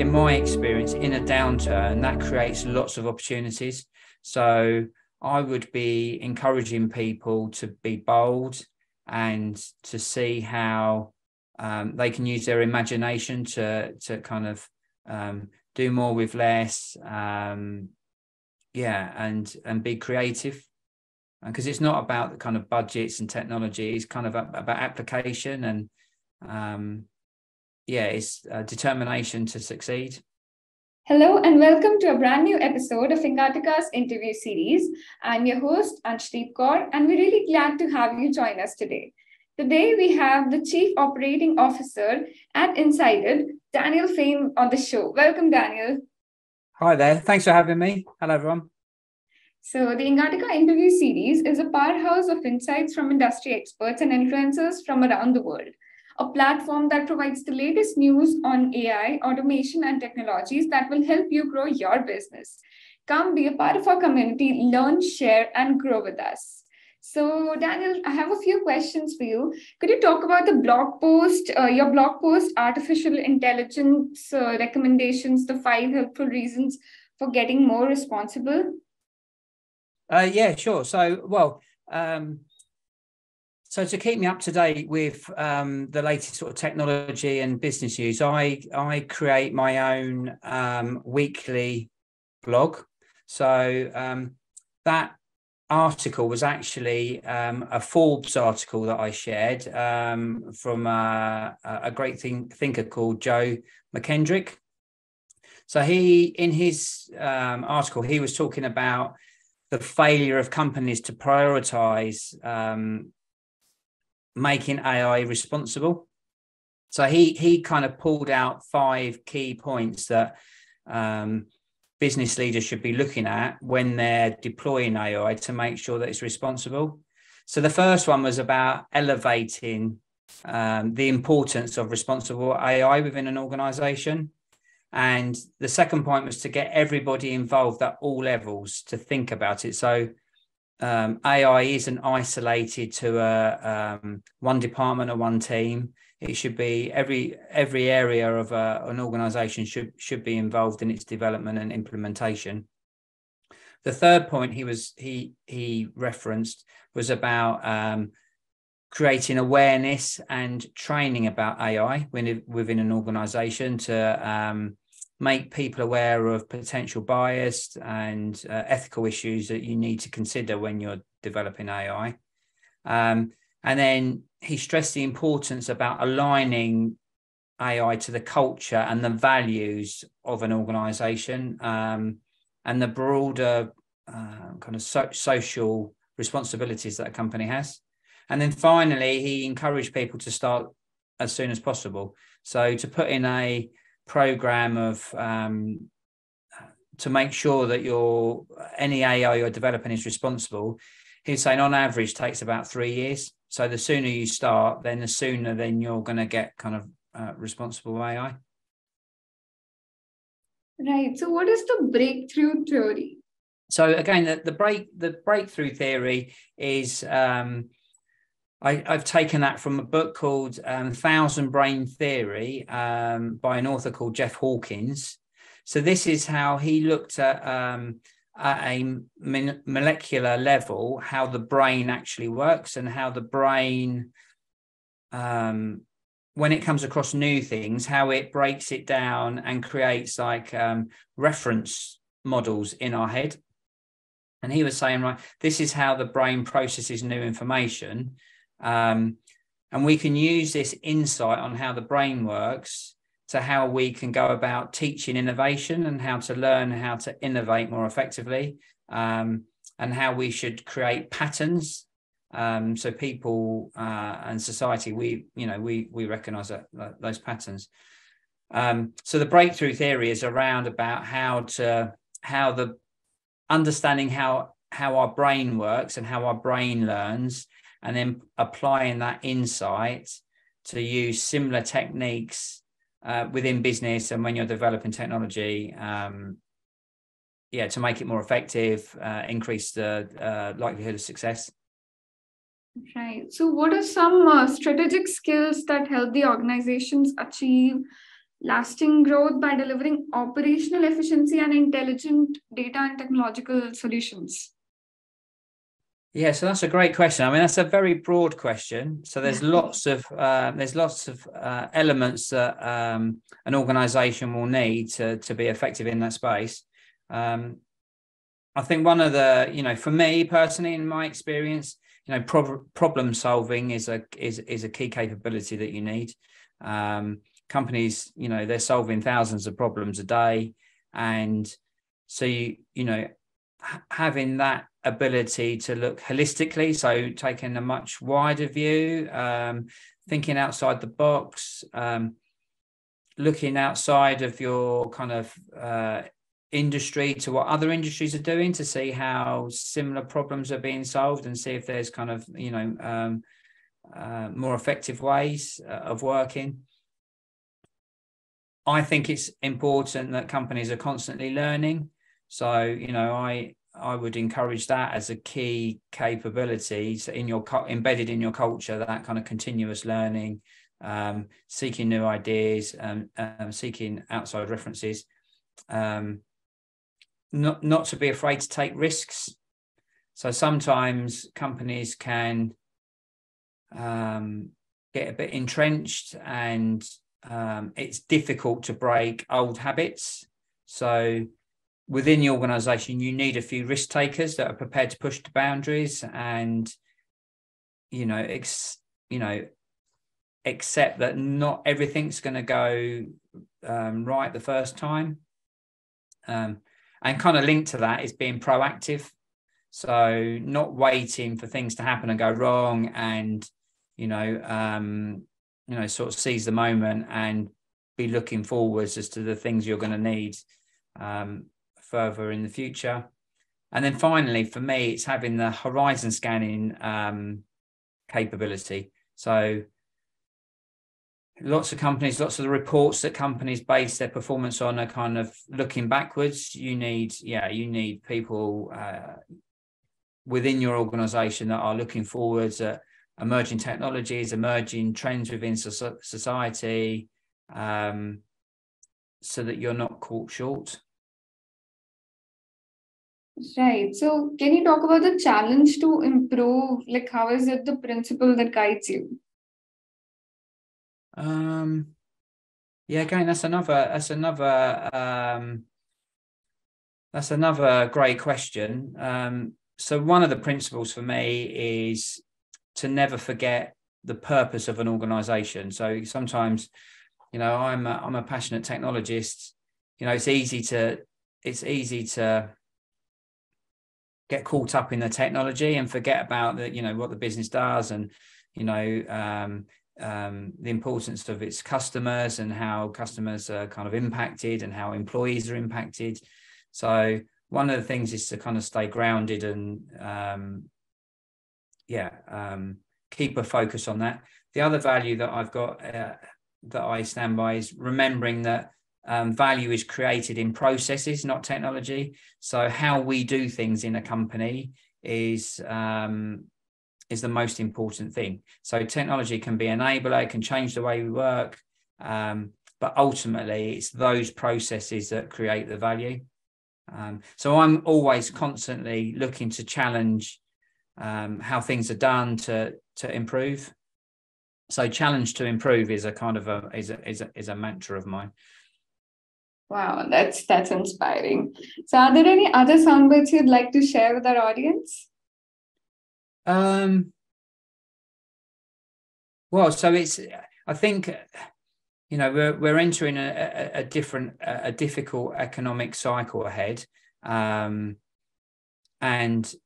in my experience, in a downturn, that creates lots of opportunities. So I would be encouraging people to be bold and to see how they can use their imagination to kind of do more with less, and be creative. Because it's not about the kind of budgets and technology, it's kind of about application and it's determination to succeed. Hello and welcome to a brand new episode of Ingatica's interview series. I'm your host, Anshdeep Kaur, and we're really glad to have you join us today. Today, we have the Chief Operating Officer at Insighted, Daniel Fain, on the show. Welcome, Daniel. Hi there. Thanks for having me. Hello, everyone. So the Ingatica interview series is a powerhouse of insights from industry experts and influencers from around the world. A platform that provides the latest news on AI, automation, and technologies that will help you grow your business. Come be a part of our community, learn, share, and grow with us. So, Daniel, I have a few questions for you. Could you talk about the blog post, your blog post, Artificial Intelligence Recommendations, the 5 helpful reasons for getting more responsible? Yeah, sure. So to keep me up to date with the latest sort of technology and business news, I create my own weekly blog. So that article was actually a Forbes article that I shared from a great thinker called Joe McKendrick. So in his article, he was talking about the failure of companies to prioritize making AI responsible. So he kind of pulled out 5 key points that business leaders should be looking at when they're deploying AI to make sure that it's responsible. So the first one was about elevating the importance of responsible AI within an organization. And the second point was to get everybody involved at all levels to think about it. So AI isn't isolated to one department or one team. It should be every area of an organization should be involved in its development and implementation. The third point he referenced was about creating awareness and training about AI within an organization to make people aware of potential bias and ethical issues that you need to consider when you're developing AI. And then he stressed the importance about aligning AI to the culture and the values of an organization and the broader kind of social responsibilities that a company has. And then finally, he encouraged people to start as soon as possible. So to put in a program of to make sure that any AI you're developing is responsible, he's saying on average takes about 3 years. So the sooner you start, then the sooner then you're going to get kind of responsible AI. Right. So what is the breakthrough theory? So again, the breakthrough theory is I've taken that from a book called Thousand Brain Theory by an author called Jeff Hawkins. So this is how he looked at a molecular level, how the brain actually works and how the brain, when it comes across new things, how it breaks it down and creates like reference models in our head. And he was saying, right, this is how the brain processes new information. And we can use this insight on how the brain works to how we can go about teaching innovation and how to learn how to innovate more effectively, and how we should create patterns. So people and society, we recognize those patterns. So the breakthrough theory is around about how the understanding how our brain works and how our brain learns, and then applying that insight to use similar techniques within business and when you're developing technology, to make it more effective, increase the likelihood of success. Right. So what are some strategic skills that help the organizations achieve Lasting growth by delivering operational efficiency and intelligent data and technological solutions? Yeah, so that's a great question. I mean, that's a very broad question. So there's lots of elements that an organization will need to be effective in that space. I think one of the, for me personally, in my experience, problem solving is a key capability that you need. Companies, they're solving thousands of problems a day, and so having that ability to look holistically, so taking a much wider view, thinking outside the box, looking outside of your kind of industry to what other industries are doing to see how similar problems are being solved, and see if there's kind of more effective ways of working. I think it's important that companies are constantly learning. So, I would encourage that as a key capability. So embedded in your culture, that kind of continuous learning, seeking new ideas, seeking outside references, not to be afraid to take risks. So sometimes companies can get a bit entrenched, and it's difficult to break old habits. So within the organization, you need a few risk takers that are prepared to push the boundaries and, accept that not everything's going to go right the first time. And kind of linked to that is being proactive. So not waiting for things to happen and go wrong, and, sort of seize the moment and be looking forwards as to the things you're going to need further in the future. And then finally, for me, it's having the horizon scanning capability. So lots of the reports that companies base their performance on are kind of looking backwards. You need people within your organization that are looking forwards at emerging technologies, emerging trends within society, so that you're not caught short. Right. So can you talk about the challenge to improve? Like, how is it the principle that guides you? Yeah, again, that's another great question. So one of the principles for me is to never forget the purpose of an organization. So sometimes, I'm a passionate technologist. It's easy to get caught up in the technology and forget about what the business does, and the importance of its customers and how customers are kind of impacted and how employees are impacted. So one of the things is to kind of stay grounded and keep a focus on that. The other value that I've got that I stand by is remembering that value is created in processes, not technology. So how we do things in a company is the most important thing. So technology can be an enabler, it can change the way we work, but ultimately it's those processes that create the value. So I'm always constantly looking to challenge how things are done to improve. So challenge to improve is a kind of a mantra of mine. Wow, that's inspiring. So are there any other soundbites you'd like to share with our audience? Well, so I think, we're entering a difficult economic cycle ahead. And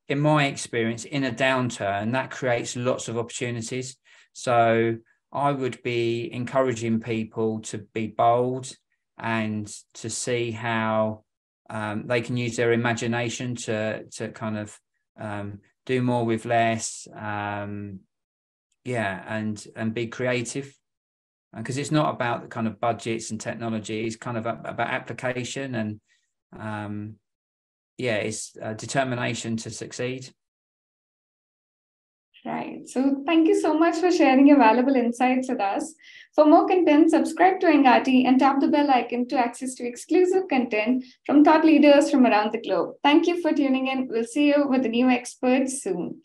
in my experience, in a downturn, that creates lots of opportunities. So I would be encouraging people to be bold and to see how they can use their imagination to kind of do more with less, and be creative, because it's not about the kind of budgets and technology. It's kind of about application and it's determination to succeed. Right. So thank you so much for sharing your valuable insights with us. For more content, subscribe to Engati and tap the bell icon to access to exclusive content from thought leaders from around the globe. Thank you for tuning in. We'll see you with the new experts soon.